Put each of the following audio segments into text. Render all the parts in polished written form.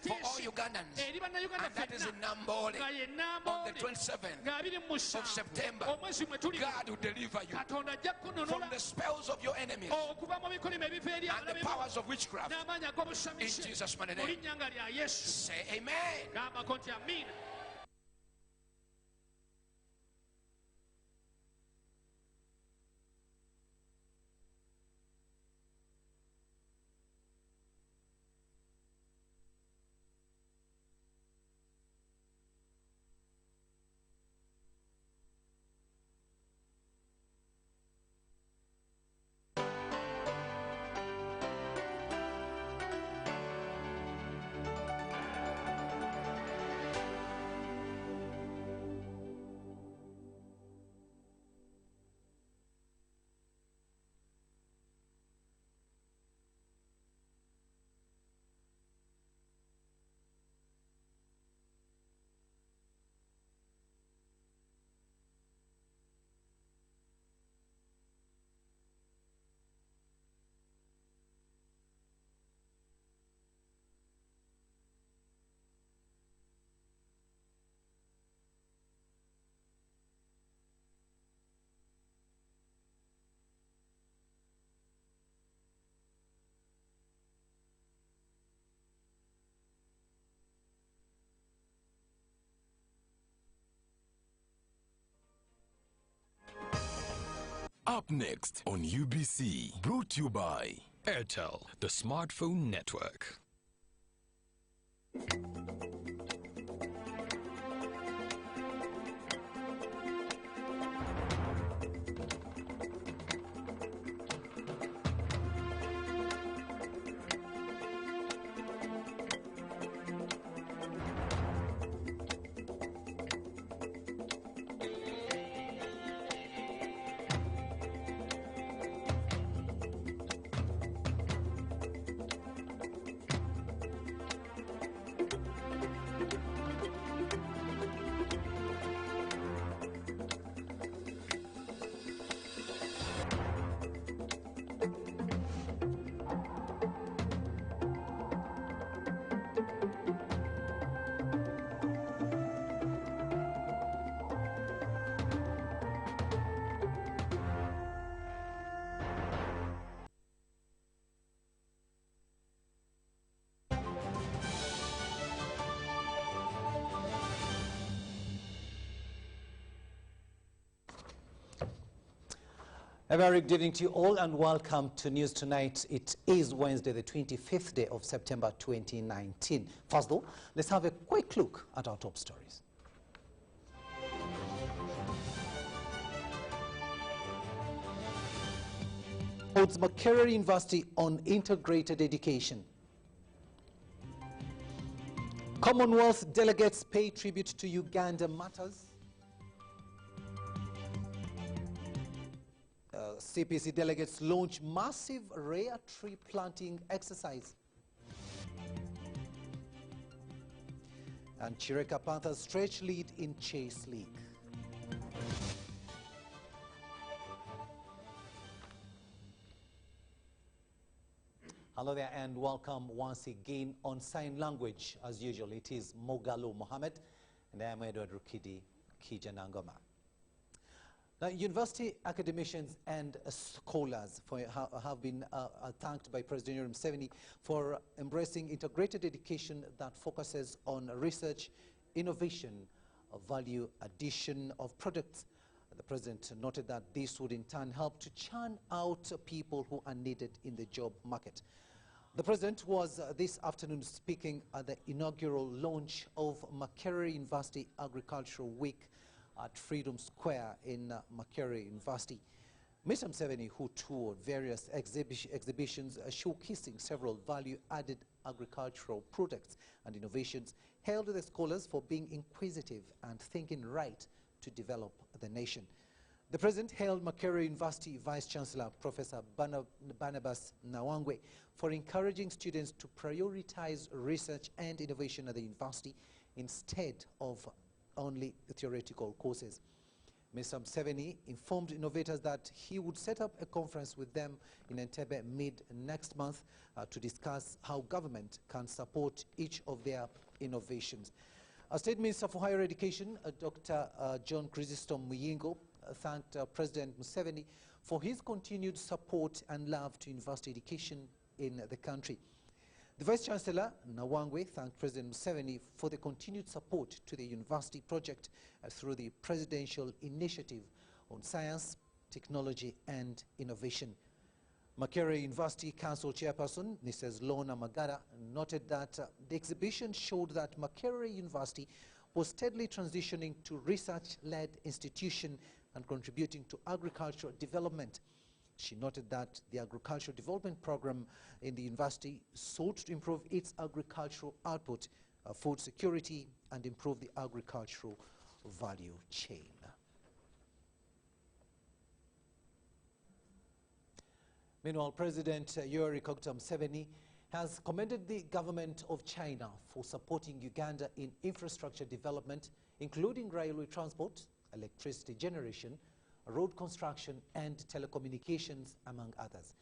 for all Ugandans. And that is in Nambole on the 27th of September. God will deliver you from the spells of your enemies and the powers of witchcraft. In Jesus' mighty name. Say amen. Up next on UBC, brought to you by Airtel, the smartphone network. A very good evening to you all and welcome to News Tonight. It is Wednesday, the 25th day of September 2019. First though, let's have a quick look at our top stories. Holds Makerere University on integrated education. Commonwealth delegates pay tribute to Uganda matters. CPC delegates launch massive rare tree planting exercise. And Chireka Panthers stretch lead in Chase League. Hello there and welcome once again on Sign Language. As usual, it is Mogalo Mohammed and I am Edward Rukidi Kijanangoma. Now, university academicians and scholars have been thanked by President Yoweri Museveni for embracing integrated education that focuses on research, innovation, value addition of products. The President noted that this would in turn help to churn out people who are needed in the job market. The President was this afternoon speaking at the inaugural launch of Makerere University Agricultural Week at Freedom Square in Makerere University. Mr. Museveni, who toured various exhibitions showcasing several value-added agricultural products and innovations, hailed the scholars for being inquisitive and thinking right to develop the nation. The President hailed Makerere University Vice-Chancellor Professor Barnabas Nawangwe for encouraging students to prioritize research and innovation at the university instead of only theoretical courses. Mr. Museveni informed innovators that he would set up a conference with them in Entebbe mid-next month to discuss how government can support each of their innovations. State Minister for Higher Education, Dr. John Chrysostom Muyingo, thanked President Museveni for his continued support and love to university education in the country. The Vice-Chancellor, Nawangwe, thanked President Museveni for the continued support to the university project through the Presidential Initiative on Science, Technology and Innovation. Makerere University Council Chairperson, Mrs. Lorna Magara, noted that the exhibition showed that Makerere University was steadily transitioning to research-led institution and contributing to agricultural development. She noted that the agricultural development program in the university sought to improve its agricultural output, food security, and improve the agricultural value chain. Meanwhile, President Yoweri Kaguta Museveni has commended the government of China for supporting Uganda in infrastructure development, including railway transport, electricity generation, road construction and telecommunications, among others.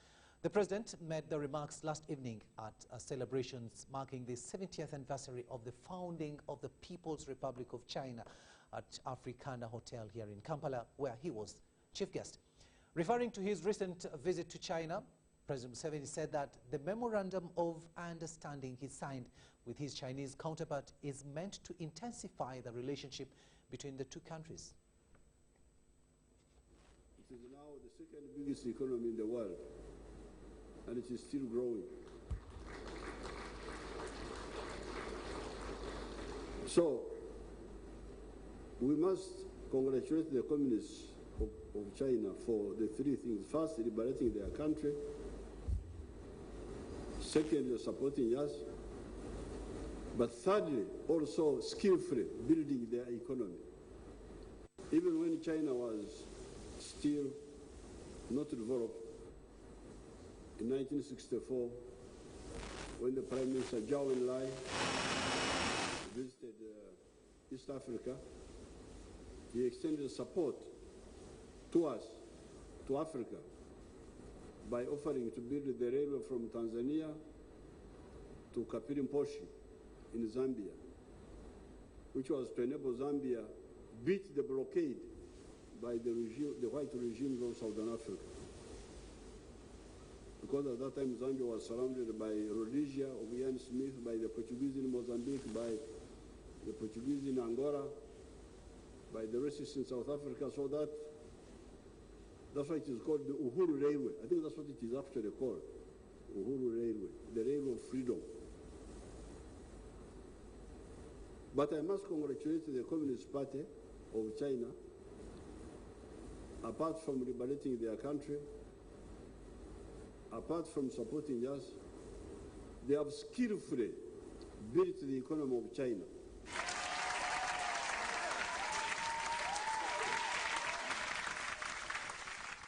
The president made the remarks last evening at celebrations marking the 70th anniversary of the founding of the People's Republic of China at Africana Hotel here in Kampala, where he was chief guest. Referring to his recent visit to China, President Museveni said that the memorandum of understanding he signed with his Chinese counterpart is meant to intensify the relationship between the two countries. It is now the second biggest economy in the world, and it is still growing. So, we must congratulate the communists of China for the three things. First, liberating their country. Secondly, supporting us. But thirdly, also skillfully building their economy. Even when China was still not developed, in 1964, when the Prime Minister Zhou Enlai visited East Africa, he extended support to us, to Africa, by offering to build the railway from Tanzania to Kapirimposhi in Zambia, which was to enable Zambia beat the blockade by the regime, the white regimes of Southern Africa. Because at that time Zambia was surrounded by Rhodesia of Ian Smith, by the Portuguese in Mozambique, by the Portuguese in Angola, by the racists in South Africa, so that's why it is called the Uhuru Railway. I think that's what it is actually called, Uhuru Railway, the Railway of Freedom. But I must congratulate the Communist Party of China. Apart from liberating their country, apart from supporting us, they have skillfully built the economy of China.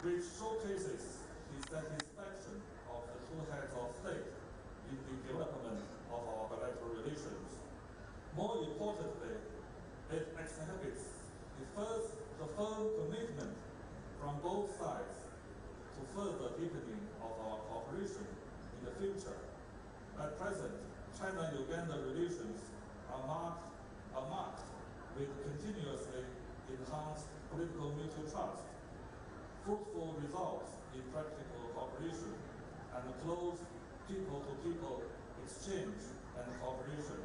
Which showcases the satisfaction of the two heads of state in the development of our bilateral relations. More importantly, it exhibits the firm commitment from both sides to further deepening of our cooperation in the future. At present, China-Uganda relations are marked with continuously enhanced political mutual trust, fruitful results in practical cooperation, and close people-to-people exchange and cooperation.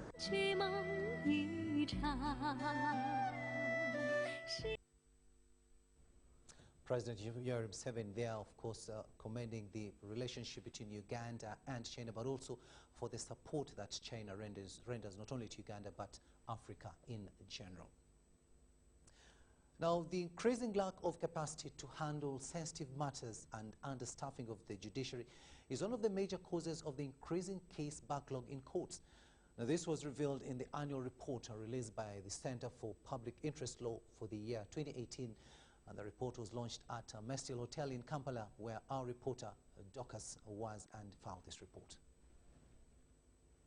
President Yoweri Museveni there, of course, commending the relationship between Uganda and China, but also for the support that China renders not only to Uganda, but Africa in general. Now, the increasing lack of capacity to handle sensitive matters and understaffing of the judiciary is one of the major causes of the increasing case backlog in courts. Now, this was revealed in the annual report released by the Center for Public Interest Law for the year 2018, and the report was launched at Mestil Hotel in Kampala, where our reporter Docas was and found this report.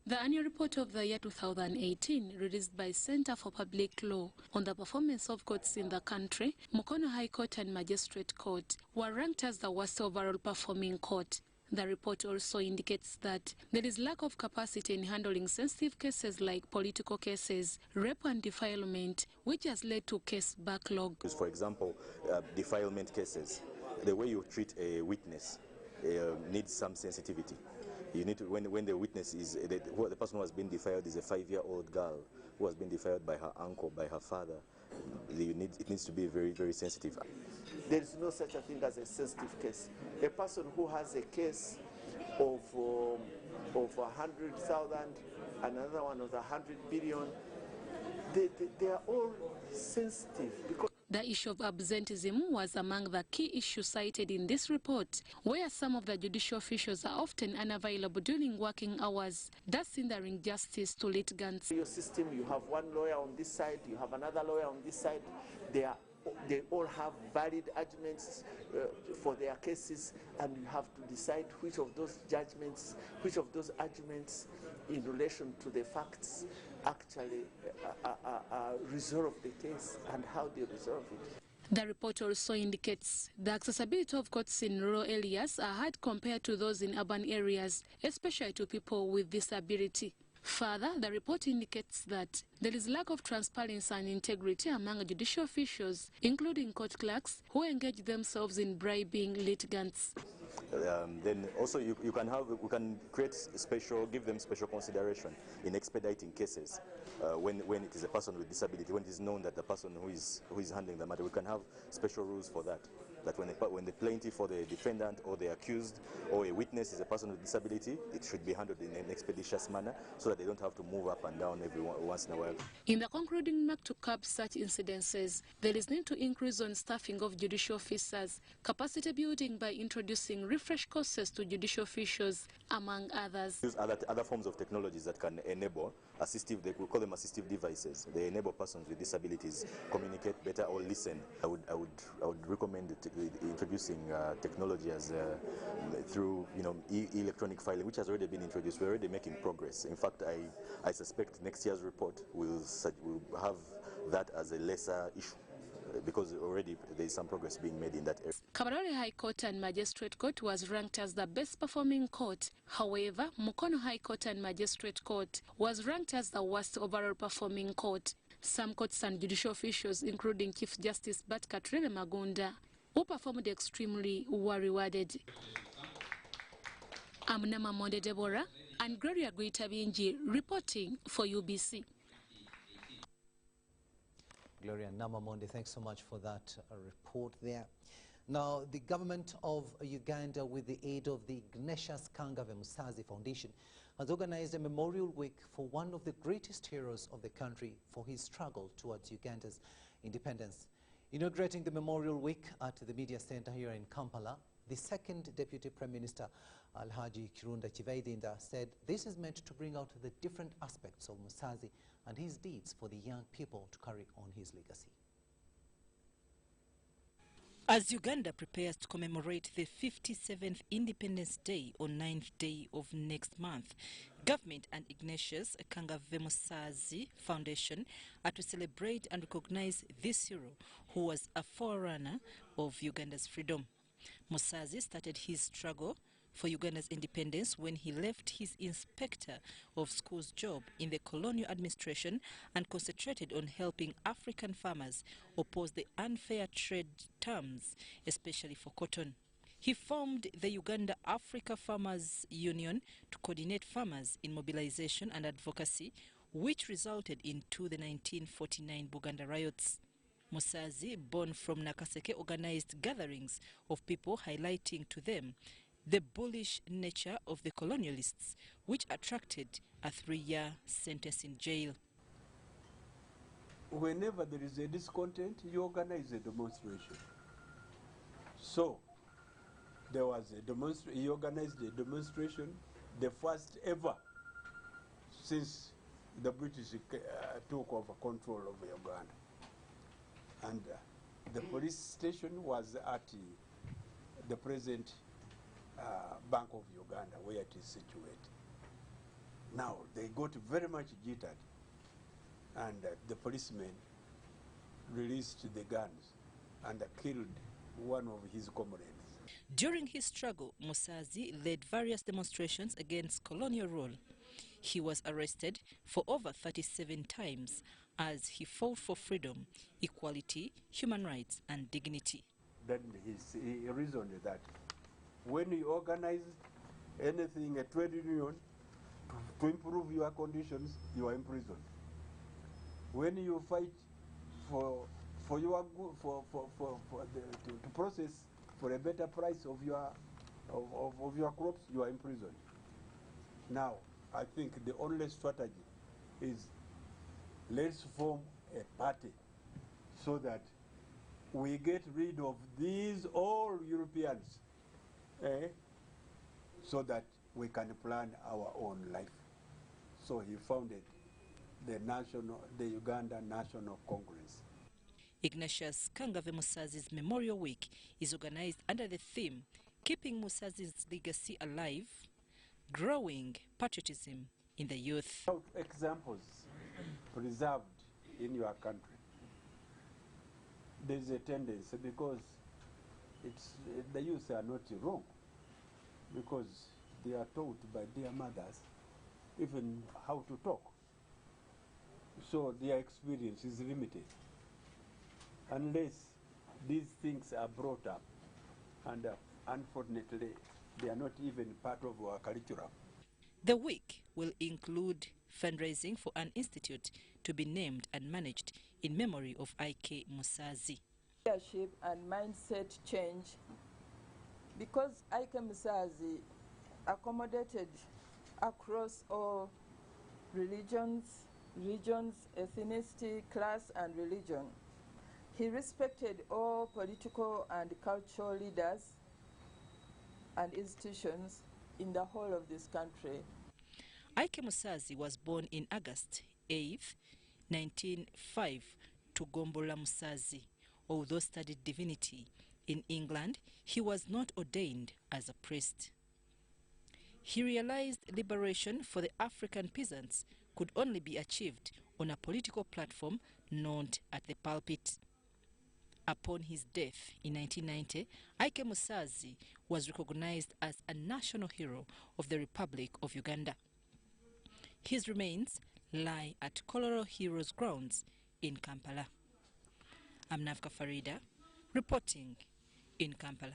The annual report of the year 2018, released by Center for Public Law on the performance of courts in the country, Mukono High Court and Magistrate Court were ranked as the worst overall performing court. The report also indicates that there is lack of capacity in handling sensitive cases like political cases, rape and defilement, which has led to case backlog. For example, defilement cases, the way you treat a witness needs some sensitivity. You need to, when the witness is, the person who has been defiled is a 5-year-old girl who has been defiled by her uncle, by her father. It needs to be very, very sensitive. There is no such a thing as a sensitive case. A person who has a case of 100,000, another one of 100 billion, they are all sensitive because the issue of absenteeism was among the key issues cited in this report, where some of the judicial officials are often unavailable during working hours, thus hindering justice to litigants. Your system, you have one lawyer on this side, you have another lawyer on this side. They all have valid arguments for their cases, and you have to decide which of those judgments, which of those arguments in relation to the facts actually resolve the case and how they resolve it. The report also indicates the accessibility of courts in rural areas are hard compared to those in urban areas, especially to people with disability. Further, the report indicates that there is lack of transparency and integrity among judicial officials, including court clerks, who engage themselves in bribing litigants. Then also you can give them special consideration in expediting cases when it is a person with disability, when it is known that the person who is handling the matter, we can have special rules for that. That when the plaintiff or the defendant or the accused or a witness is a person with disability, it should be handled in an expeditious manner so that they don't have to move up and down once in a while. In the concluding mark to curb such incidences, there is need to increase on staffing of judicial officers, capacity building by introducing refresh courses to judicial officials, among others. Use other forms of technologies that can enable assistive, we call them assistive devices. They enable persons with disabilities communicate better or listen. I would recommend introducing technology as through electronic filing, which has already been introduced. We're already making progress. In fact, I suspect next year's report will have that as a lesser issue, because already there is some progress being made in that area. Kabarole High Court and Magistrate Court was ranked as the best performing court. However, Mukono High Court and Magistrate Court was ranked as the worst overall performing court. Some courts and judicial officials, including Chief Justice Katrina Magunda, who performed extremely, were rewarded. I'm Nama Monde Deborah and Gloria Guitabinji reporting for UBC. Gloria Namamonde, thanks so much for that report there. Now, the government of Uganda, with the aid of the Ignatius Kangave Musazi Foundation, has organized a memorial week for one of the greatest heroes of the country for his struggle towards Uganda's independence. Inaugurating the memorial week at the Media Center here in Kampala, the second Deputy Prime Minister, Alhaji Kirunda Chivaidinda, said this is meant to bring out the different aspects of Musazi and his deeds for the young people to carry on his legacy. As Uganda prepares to commemorate the 57th Independence Day on 9th day of next month, government and Ignatius Kangave Musazi Foundation are to celebrate and recognize this hero who was a forerunner of Uganda's freedom. Musazi started his struggle for Uganda's independence when he left his inspector of schools job in the colonial administration and concentrated on helping African farmers oppose the unfair trade terms, especially for cotton. He formed the Uganda Africa Farmers Union to coordinate farmers in mobilization and advocacy, which resulted into the 1949 Buganda riots. Musazi, born from Nakaseke, organized gatherings of people highlighting to them the bullish nature of the colonialists, which attracted a 3-year sentence in jail. Whenever there is a discontent, you organize a demonstration. So, there was he organized a demonstration, the first ever since the British took over control of Uganda. And the police station was at the present Bank of Uganda, where it is situated. Now, they got very much jittered, and the policemen released the guns and killed one of his comrades. During his struggle, Musazi led various demonstrations against colonial rule. He was arrested for over 37 times as he fought for freedom, equality, human rights, and dignity. Then he reasoned that when you organize anything, a trade union, to improve your conditions, you are imprisoned. When you fight for your good, to process for a better price of your crops, you are imprisoned. Now, I think the only strategy is let's form a party so that we get rid of these all Europeans, so that we can plan our own life. So he founded the Uganda National Congress. Ignatius Kangave Musazi's Memorial Week is organized under the theme Keeping Musazi's Legacy Alive, Growing Patriotism in the Youth. Examples preserved in your country. There's a tendency, because the youth are not wrong, because they are taught by their mothers even how to talk. So their experience is limited unless these things are brought up, and unfortunately they are not even part of our curriculum. The week will include fundraising for an institute to be named and managed in memory of I.K. Musazi. Leadership and mindset change, because I.K. Musazi accommodated across all regions, ethnicity, class, and religion. He respected all political and cultural leaders and institutions in the whole of this country. I.K. Musazi was born in August 8, 1905, to Gombola Musazi. Although studied divinity in England, he was not ordained as a priest. He realized liberation for the African peasants could only be achieved on a political platform known at the pulpit. Upon his death in 1990, I.K. Musazi was recognized as a national hero of the Republic of Uganda. His remains lie at Kololo Heroes Grounds in Kampala. I'm Navka Farida, reporting in Kampala.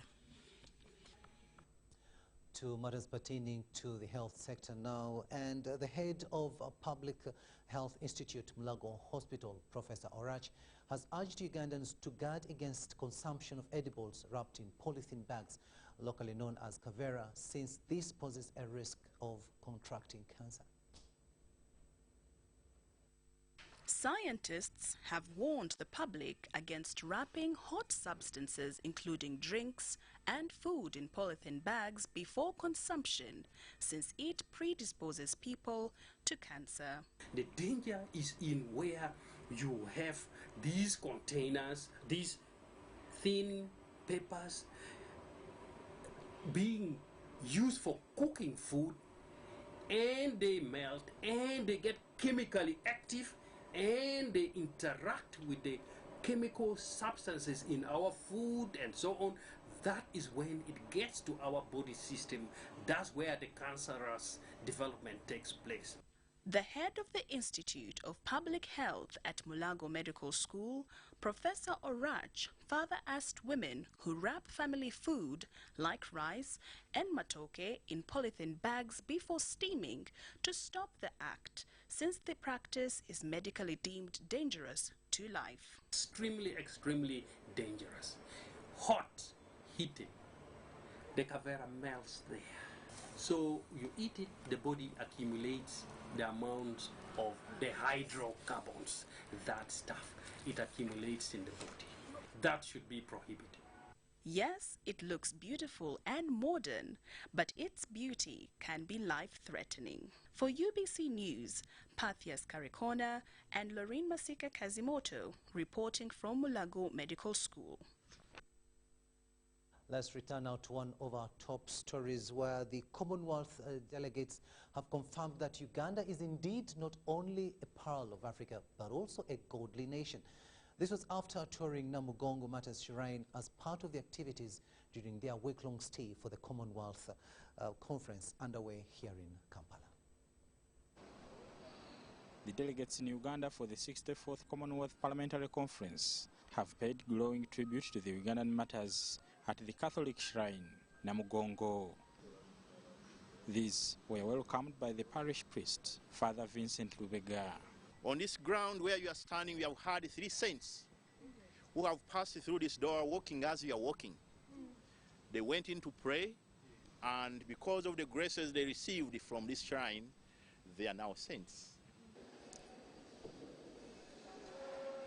To matters pertaining to the health sector now, and the head of Public Health Institute, Mulago Hospital, Professor Orach, has urged Ugandans to guard against consumption of edibles wrapped in polythene bags, locally known as kavera, since this poses a risk of contracting cancer. Scientists have warned the public against wrapping hot substances, including drinks and food, in polythene bags before consumption, since it predisposes people to cancer. The danger is in where you have these containers, these thin papers being used for cooking food, and they melt and they get chemically active, and they interact with the chemical substances in our food and so on. That is when it gets to our body system. That's where the cancerous development takes place. The head of the Institute of Public Health at Mulago Medical School, Professor Orach, further asked women who wrap family food like rice and matoke in polythene bags before steaming to stop the act, since the practice is medically deemed dangerous to life. Extremely dangerous. Hot, heated. The kavera melts there. So you eat it, the body accumulates the amount of the hydrocarbons. That stuff, it accumulates in the body. That should be prohibited. Yes, it looks beautiful and modern, but its beauty can be life-threatening. For UBC News, Pathias Karikona and Lorraine Masika Kazimoto reporting from Mulago Medical School. Let's return now to one of our top stories where the Commonwealth delegates have confirmed that Uganda is indeed not only a pearl of Africa but also a godly nation. This was after touring Namugongo Matters Shrine as part of the activities during their week-long stay for the Commonwealth conference underway here in Kampala. The delegates in Uganda for the 64th Commonwealth Parliamentary Conference have paid glowing tribute to the Ugandan matters at the Catholic shrine, Namugongo. These were welcomed by the parish priest, Father Vincent Lubega. On this ground where you are standing, we have had 3 saints who have passed through this door walking as we are walking. They went in to pray, and because of the graces they received from this shrine, they are now saints.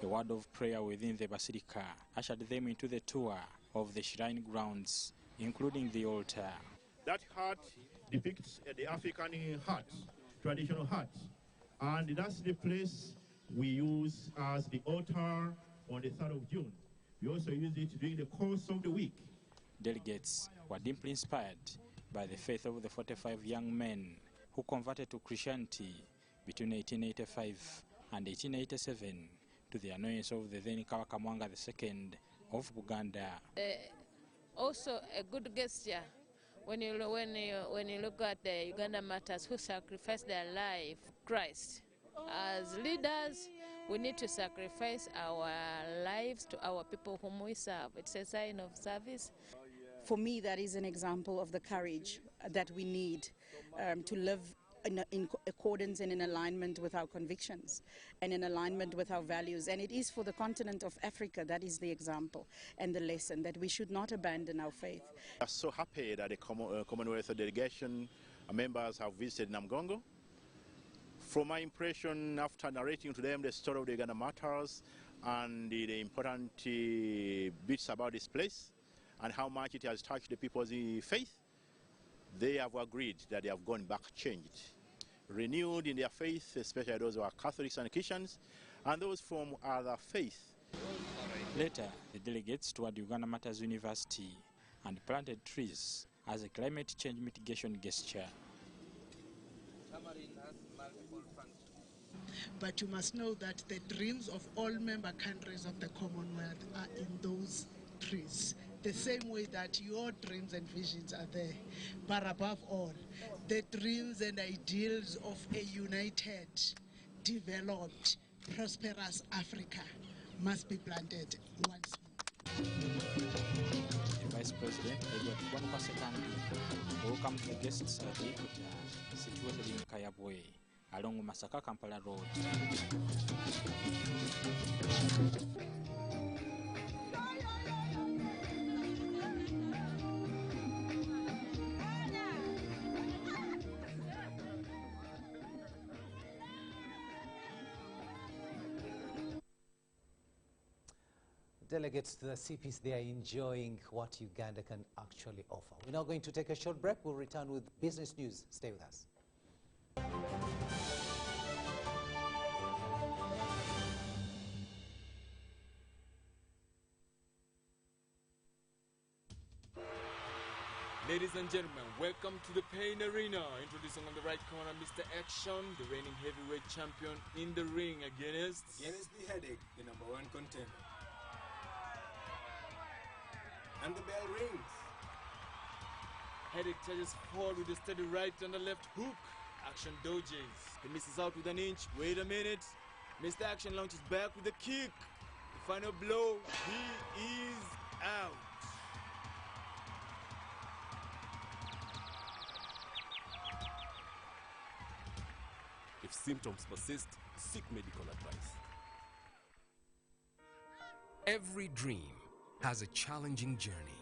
A word of prayer within the basilica ushered them into the tour of the shrine grounds, including the altar. That heart depicts the African heart, traditional heart. And that's the place we use as the altar on the 3rd of June. We also use it during the course of the week. Delegates were deeply inspired by the faith of the 45 young men who converted to Christianity between 1885 and 1887 to the annoyance of the then Kabaka Mwanga II of Buganda. Also a good gesture when you look at the Uganda Matters who sacrificed their life, Christ. As leaders, we need to sacrifice our lives to our people whom we serve. It's a sign of service. For me, that is an example of the courage that we need to live in accordance and in alignment with our convictions and in alignment with our values. And it is for the continent of Africa, that is the example and the lesson, that we should not abandon our faith. I'm so happy that the Commonwealth delegation members have visited Namugongo. From my impression, after narrating to them the story of the Uganda Matters and the important bits about this place and how much it has touched the people's faith, they have agreed that they have gone back changed, renewed in their faith, especially those who are Catholics and Christians, and those from other faiths. Later, the delegates toured Uganda Matters University and planted trees as a climate change mitigation gesture. But you must know that the dreams of all member countries of the Commonwealth are in those trees, the same way that your dreams and visions are there. But above all, the dreams and ideals of a united, developed, prosperous Africa must be planted once more. The Vice President, Edward Kwanuka II, welcomed the guests at the Equator, situated in Kayabwe, along Masaka Kampala Road. Delegates to the CPs, they are enjoying what Uganda can actually offer. We're now going to take a short break. We'll return with business news. Stay with us. Ladies and gentlemen, welcome to the Pain Arena. Introducing on the right corner, Mr. Action, the reigning heavyweight champion in the ring against the Headache, the #1 contender. And the bell rings. Headache charges forward with a steady right and a left hook. Action dodges. He misses out with an inch. Wait a minute. Mr. Action launches back with a kick. The final blow. He is out. If symptoms persist, seek medical advice. Every dream has a challenging journey.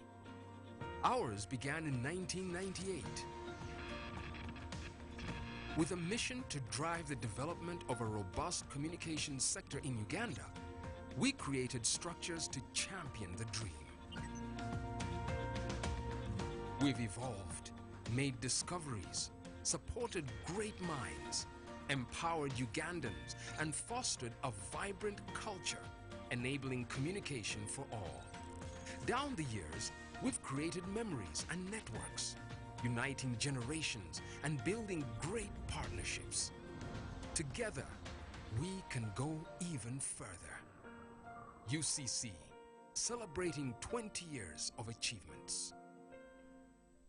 Ours began in 1998 with a mission to drive the development of a robust communications sector in Uganda. We created structures to champion the dream. We've evolved, made discoveries, supported great minds, empowered Ugandans, and fostered a vibrant culture, enabling communication for all. Down the years, We've created memories and networks, uniting generations and building great partnerships. Together, we can go even further. UCC, celebrating 20 years of achievements.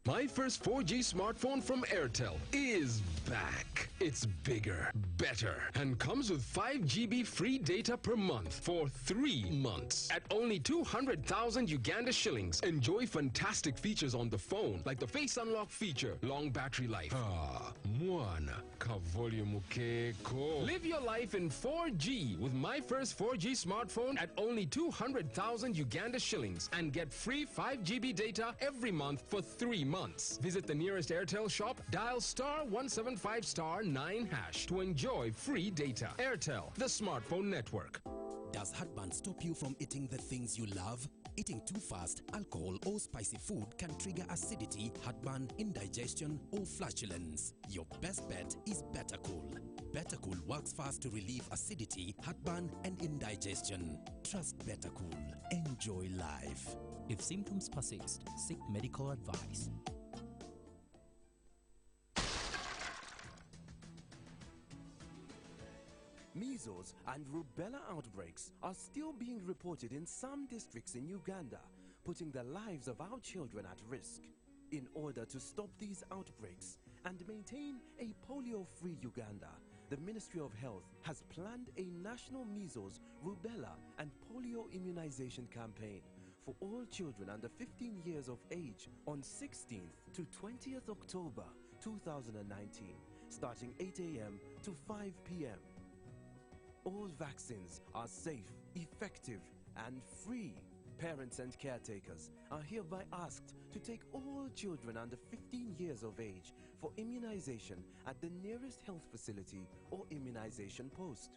My first 4G smartphone from Airtel is back. It's bigger, better, and comes with 5 GB free data per month for 3 months. At only 200,000 Uganda shillings, enjoy fantastic features on the phone, like the face unlock feature, long battery life. Mwana, ka volume keko. Live your life in 4G with my first 4G smartphone at only 200,000 Uganda shillings and get free 5 GB data every month for 3 months. Visit the nearest Airtel shop, dial *175*9# to enjoy free data. Airtel, the smartphone network. Does heartburn stop you from eating the things you love? Eating too fast, alcohol or spicy food can trigger acidity, heartburn, indigestion or flatulence. Your best bet is Better Cool. Better Cool works fast to relieve acidity, heartburn and indigestion. Trust Better Cool. Enjoy life. If symptoms persist, seek medical advice. Measles and rubella outbreaks are still being reported in some districts in Uganda, putting the lives of our children at risk. In order to stop these outbreaks and maintain a polio-free Uganda, the Ministry of Health has planned a national measles, rubella and polio immunization campaign for all children under 15 years of age on 16th to 20th October 2019, starting 8 a.m. to 5 p.m. All vaccines are safe, effective, and free. Parents and caretakers are hereby asked to take all children under 15 years of age for immunization at the nearest health facility or immunization post.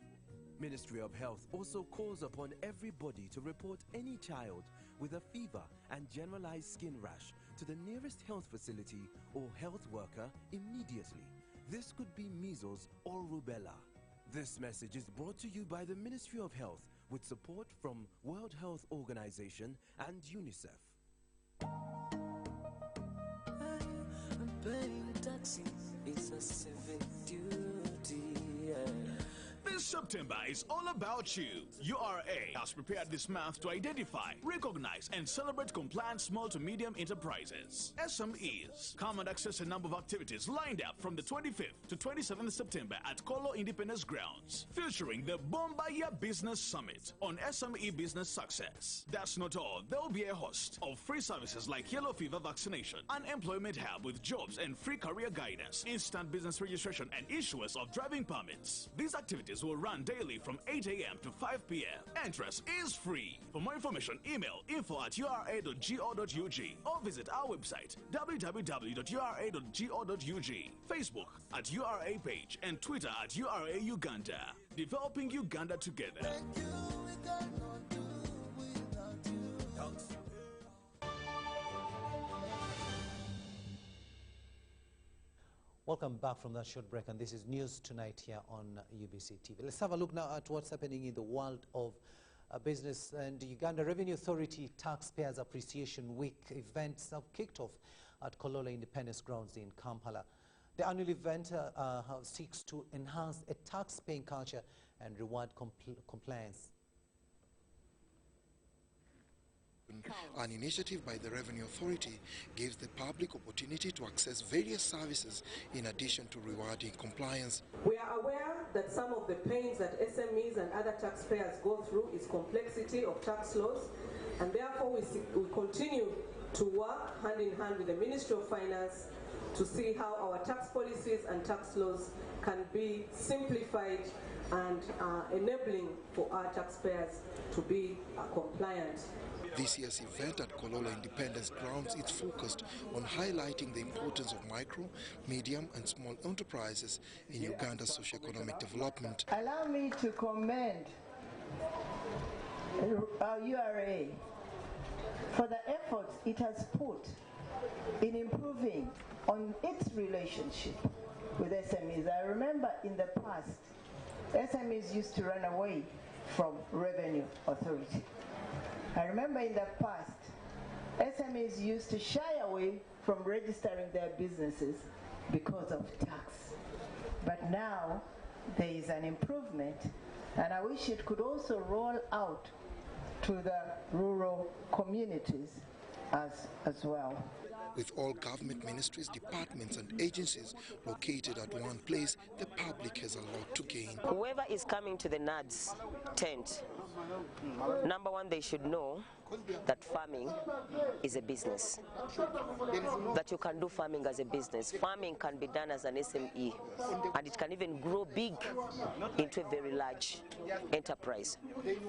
Ministry of Health also calls upon everybody to report any child with a fever and generalized skin rash to the nearest health facility or health worker immediately. This could be measles or rubella. This message is brought to you by the Ministry of Health with support from World Health Organization and UNICEF. Paying taxes is a civic duty. This September is all about you. URA has prepared this month to identify, recognize, and celebrate compliant small to medium enterprises, SMEs. Come and access a number of activities lined up from the 25th to 27th September at Kolo Independence Grounds, featuring the Bombaya Business Summit on SME business success. That's not all. There will be a host of free services like yellow fever vaccination, an employment hub with jobs and free career guidance, instant business registration, and issuance of driving permits. These activities will run daily from 8 a.m. to 5 p.m. Entrance is free. For more information, email info@ura.go.ug or visit our website www.ura.go.ug, Facebook at URA page, and Twitter at URA Uganda. Developing Uganda together. Welcome back from that short break, and this is News Tonight here on UBC TV. Let's have a look now at what's happening in the world of business. And Uganda Revenue Authority Taxpayers Appreciation Week events have kicked off at Kolola Independence Grounds in Kampala. The annual event seeks to enhance a tax-paying culture and reward compliance. An initiative by the Revenue Authority gives the public opportunity to access various services in addition to rewarding compliance. We are aware that some of the pains that SMEs and other taxpayers go through is complexity of tax laws, and therefore we continue to work hand in hand with the Ministry of Finance to see how our tax policies and tax laws can be simplified and enabling for our taxpayers to be compliant. This year's event at Kolola Independence Grounds is focused on highlighting the importance of micro, medium and small enterprises in Uganda's socio-economic development. Allow me to commend our URA for the efforts it has put in improving on its relationship with SMEs. I remember in the past, SMEs used to run away from Revenue Authority. I remember in the past, SMEs used to shy away from registering their businesses because of tax. But now there is an improvement, and I wish it could also roll out to the rural communities as well. With all government ministries, departments and agencies located at one place, the public has a lot to gain. Whoever is coming to the NADS tent, number one, they should know that farming is a business, that you can do farming as a business. Farming can be done as an SME, and it can even grow big into a very large enterprise.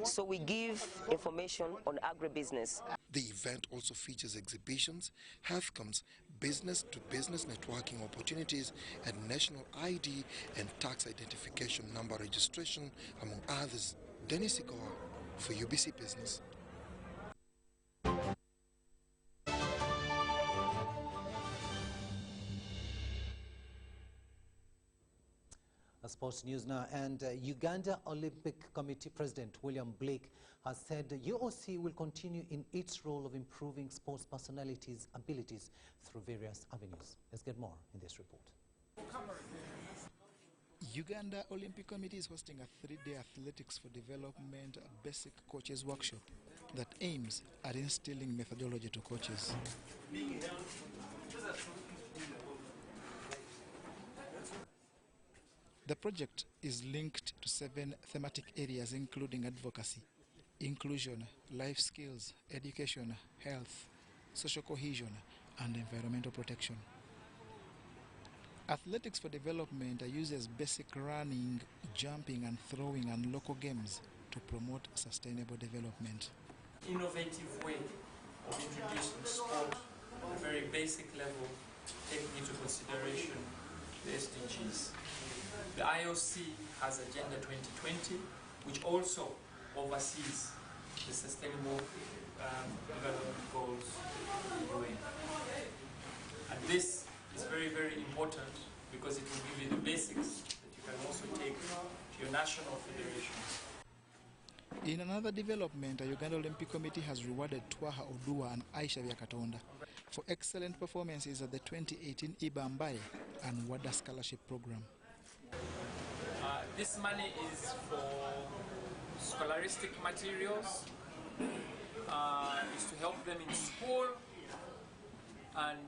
So we give information on agribusiness. The event also features exhibitions, health camps, business-to-business networking opportunities, and national ID and tax identification number registration, among others. Dennis Igor for UBC Business. Sports news now, and Uganda Olympic Committee President William Blake has said the UOC will continue in its role of improving sports personalities' abilities through various avenues. Let's get more in this report. Uganda Olympic Committee is hosting a 3-day athletics for development basic coaches workshop that aims at instilling methodology to coaches. The project is linked to 7 thematic areas including advocacy, inclusion, life skills, education, health, social cohesion, and environmental protection. Athletics for Development uses basic running, jumping, and throwing and local games to promote sustainable development. Innovative way of introducing sport at a very basic level, taking into consideration the SDGs. The IOC has Agenda 2020, which also oversees the Sustainable Development Goals of the UN. And this is very, very important because it will give you the basics that you can also take to your national federations. In another development, the Uganda Olympic Committee has rewarded Twaha Odua and Aisha Vyakatonda for excellent performances at the 2018 Ibambaye and WADA Scholarship Program. This money is for scholaristic materials, is to help them in school, and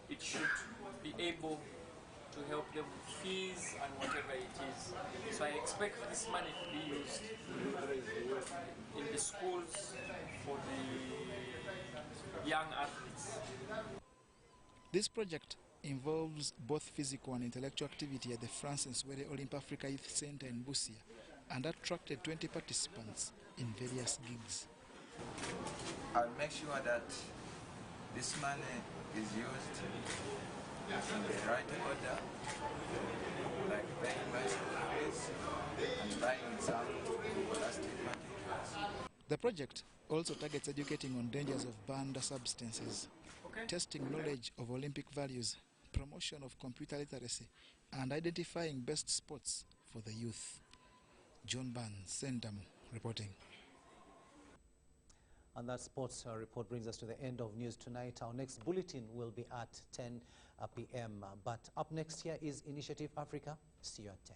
it should be able to help them with fees and whatever it is. So I expect this money to be used in the schools for the young athletes. This project involves both physical and intellectual activity at the Francis Were Olymp Africa Youth Center in Busia and attracted 20 participants in various gigs. I'll make sure that this money is used in the right order, like paying my school fees and buying some plastic materials. The project also targets educating on dangers of banned substances, testing knowledge of Olympic values, promotion of computer literacy, and identifying best sports for the youth. John Barnes, Sendam, reporting. And that sports report brings us to the end of News Tonight. Our next bulletin will be at 10 p.m. But up next here is Initiative Africa. See you at 10.